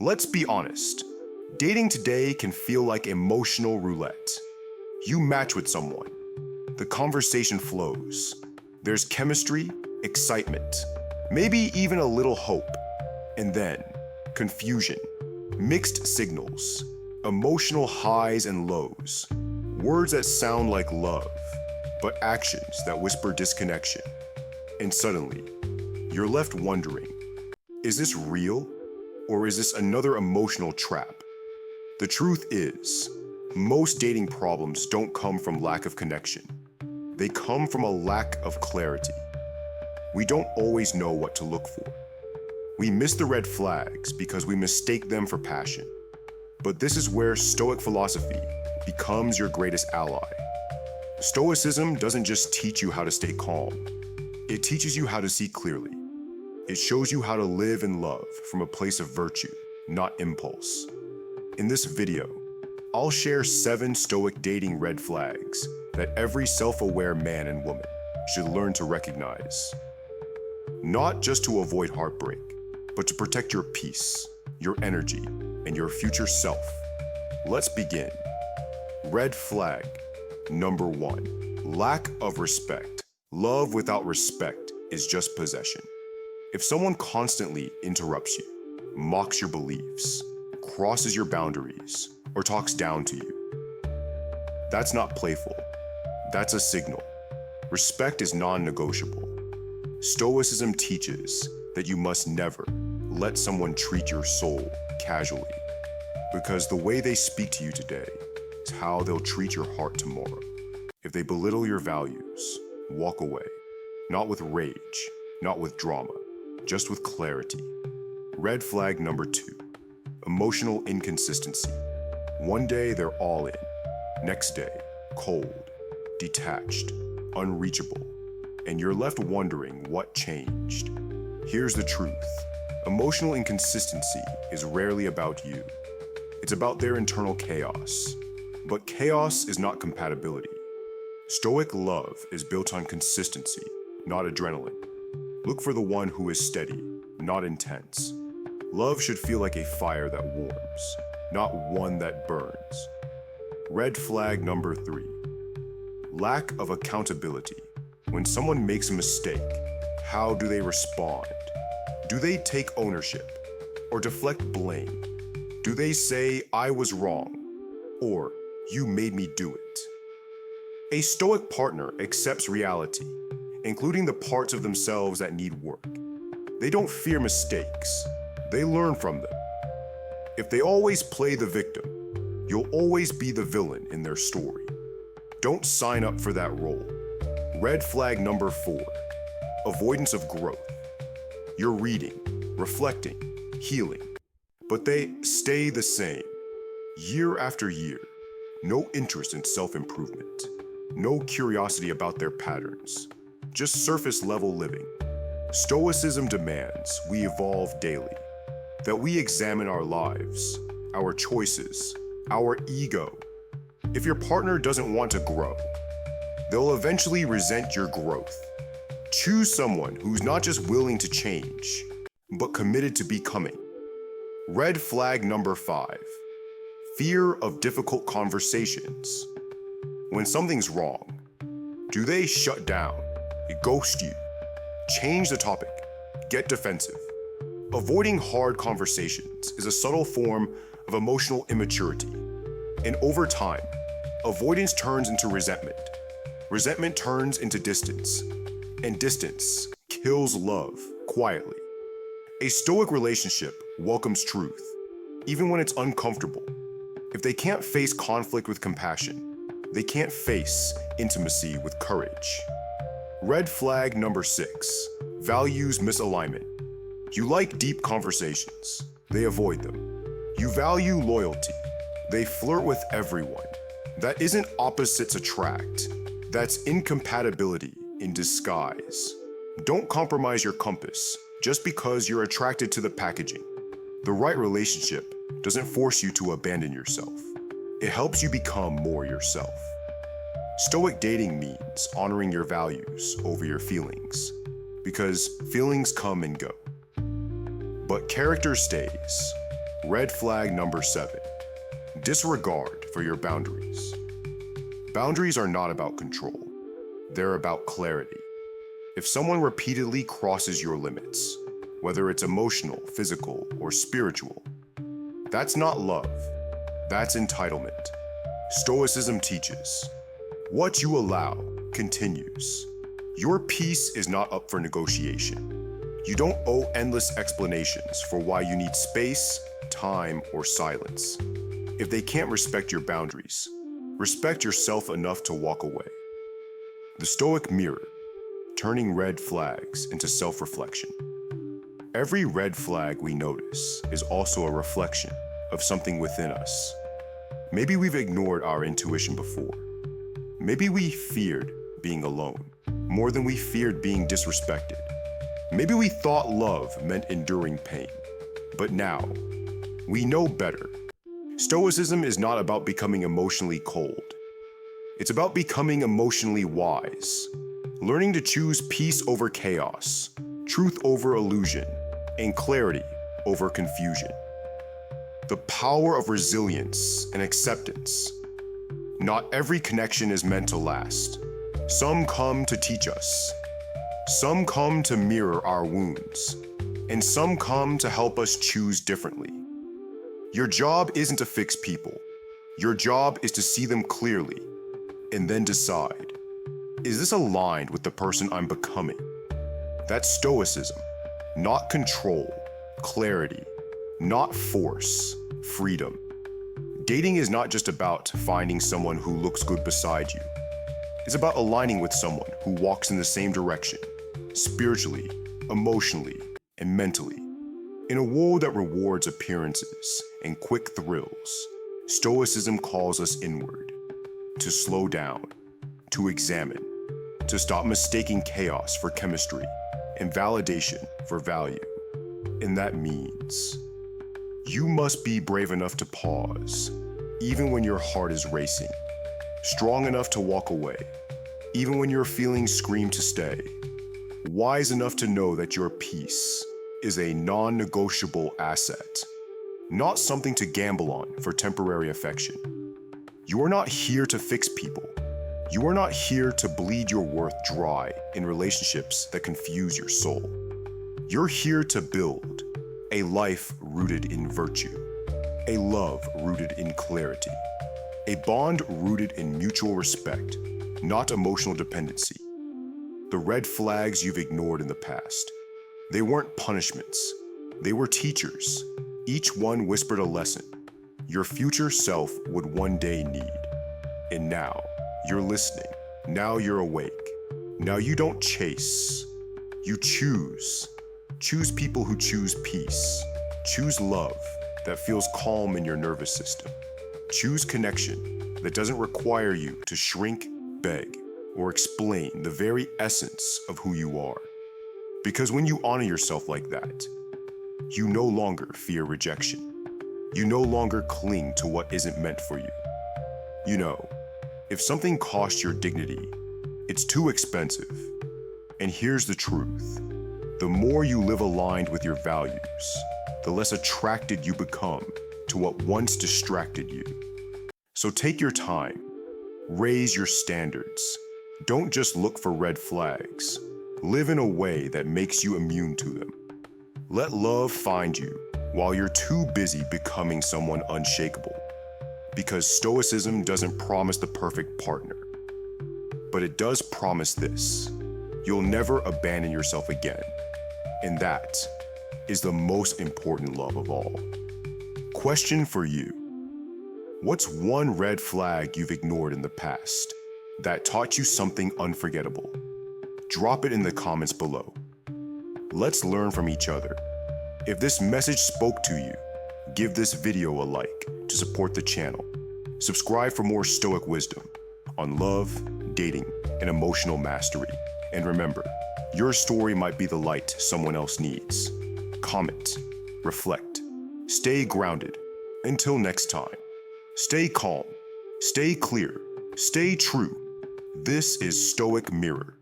Let's be honest. Dating today can feel like emotional roulette. You match with someone. The conversation flows. There's chemistry, excitement, maybe even a little hope. And then, confusion, mixed signals, emotional highs and lows, words that sound like love, but actions that whisper disconnection. And suddenly, you're left wondering, is this real? Or is this another emotional trap? The truth is, most dating problems don't come from lack of connection. They come from a lack of clarity. We don't always know what to look for. We miss the red flags because we mistake them for passion. But this is where Stoic philosophy becomes your greatest ally. Stoicism doesn't just teach you how to stay calm. It teaches you how to see clearly. It shows you how to live and love from a place of virtue, not impulse. In this video, I'll share 7 Stoic dating red flags that every self-aware man and woman should learn to recognize. Not just to avoid heartbreak, but to protect your peace, your energy, and your future self. Let's begin. Red flag number 1, lack of respect. Love without respect is just possession. If someone constantly interrupts you, mocks your beliefs, crosses your boundaries, or talks down to you, that's not playful. That's a signal. Respect is non-negotiable. Stoicism teaches that you must never let someone treat your soul casually, because the way they speak to you today is how they'll treat your heart tomorrow. If they belittle your values, walk away. Not with rage, not with drama, just with clarity. Red flag number 2, emotional inconsistency. One day they're all in, next day, cold, detached, unreachable, and you're left wondering what changed. Here's the truth. Emotional inconsistency is rarely about you. It's about their internal chaos. But chaos is not compatibility. Stoic love is built on consistency, not adrenaline. Look for the one who is steady, not intense. Love should feel like a fire that warms, not one that burns. Red flag number 3, lack of accountability. When someone makes a mistake, how do they respond? Do they take ownership or deflect blame? Do they say, "I was wrong," or "you made me do it"? A Stoic partner accepts reality, including the parts of themselves that need work. They don't fear mistakes, they learn from them. If they always play the victim, you'll always be the villain in their story. Don't sign up for that role. Red flag number 4, avoidance of growth. You're reading, reflecting, healing, but they stay the same. Year after year, no interest in self-improvement, no curiosity about their patterns, just surface-level living. Stoicism demands we evolve daily, that we examine our lives, our choices, our ego. If your partner doesn't want to grow, they'll eventually resent your growth. Choose someone who's not just willing to change, but committed to becoming. Red flag number 5, fear of difficult conversations. When something's wrong, do they shut down, ghost you, change the topic, get defensive? Avoiding hard conversations is a subtle form of emotional immaturity. And over time, avoidance turns into resentment. Resentment turns into distance. And distance kills love quietly. A Stoic relationship welcomes truth, even when it's uncomfortable. If they can't face conflict with compassion, they can't face intimacy with courage. Red flag number 6, values misalignment. You like deep conversations, they avoid them. You value loyalty, they flirt with everyone. That isn't opposites attract, that's incompatibility in disguise. Don't compromise your compass just because you're attracted to the packaging. The right relationship doesn't force you to abandon yourself. It helps you become more yourself. Stoic dating means honoring your values over your feelings, because feelings come and go. But character stays. Red flag number 7. Disregard for your boundaries. Boundaries are not about control. They're about clarity. If someone repeatedly crosses your limits, whether it's emotional, physical, or spiritual, that's not love. That's entitlement. Stoicism teaches, what you allow continues. Your peace is not up for negotiation. You don't owe endless explanations for why you need space, time, or silence. If they can't respect your boundaries, respect yourself enough to walk away. The Stoic mirror, turning red flags into self-reflection. Every red flag we notice is also a reflection of something within us. Maybe we've ignored our intuition before. Maybe we feared being alone more than we feared being disrespected. Maybe we thought love meant enduring pain. But now, we know better. Stoicism is not about becoming emotionally cold. It's about becoming emotionally wise, learning to choose peace over chaos, truth over illusion, and clarity over confusion. The power of resilience and acceptance. Not every connection is meant to last. Some come to teach us. Some come to mirror our wounds. And some come to help us choose differently. Your job isn't to fix people. Your job is to see them clearly and then decide, is this aligned with the person I'm becoming? That's Stoicism, not control, clarity, not force, freedom. Dating is not just about finding someone who looks good beside you. It's about aligning with someone who walks in the same direction, spiritually, emotionally, and mentally. In a world that rewards appearances and quick thrills, Stoicism calls us inward, to slow down, to examine, to stop mistaking chaos for chemistry and validation for value. And that means you must be brave enough to pause, even when your heart is racing, strong enough to walk away, even when your feelings scream to stay, wise enough to know that your peace is a non-negotiable asset, not something to gamble on for temporary affection. You are not here to fix people. You are not here to bleed your worth dry in relationships that confuse your soul. You're here to build a life rooted in virtue, a love rooted in clarity, a bond rooted in mutual respect, not emotional dependency. The red flags you've ignored in the past, they weren't punishments, they were teachers. Each one whispered a lesson your future self would one day need. And now, you're listening. Now you're awake. Now you don't chase. You choose. Choose people who choose peace. Choose love that feels calm in your nervous system. Choose connection that doesn't require you to shrink, beg, or explain the very essence of who you are. Because when you honor yourself like that, you no longer fear rejection. You no longer cling to what isn't meant for you. You know, if something costs your dignity, it's too expensive. And here's the truth. The more you live aligned with your values, the less attracted you become to what once distracted you. So take your time. Raise your standards. Don't just look for red flags. Live in a way that makes you immune to them. Let love find you while you're too busy becoming someone unshakable. Because Stoicism doesn't promise the perfect partner. But it does promise this. You'll never abandon yourself again. And that is the most important love of all. Question for you. What's one red flag you've ignored in the past that taught you something unforgettable? Drop it in the comments below. Let's learn from each other. If this message spoke to you, give this video a like to support the channel. Subscribe for more Stoic wisdom on love, dating, and emotional mastery. And remember, your story might be the light someone else needs. Comment, reflect, stay grounded. Until next time, stay calm, stay clear, stay true. This is Stoic Mirror.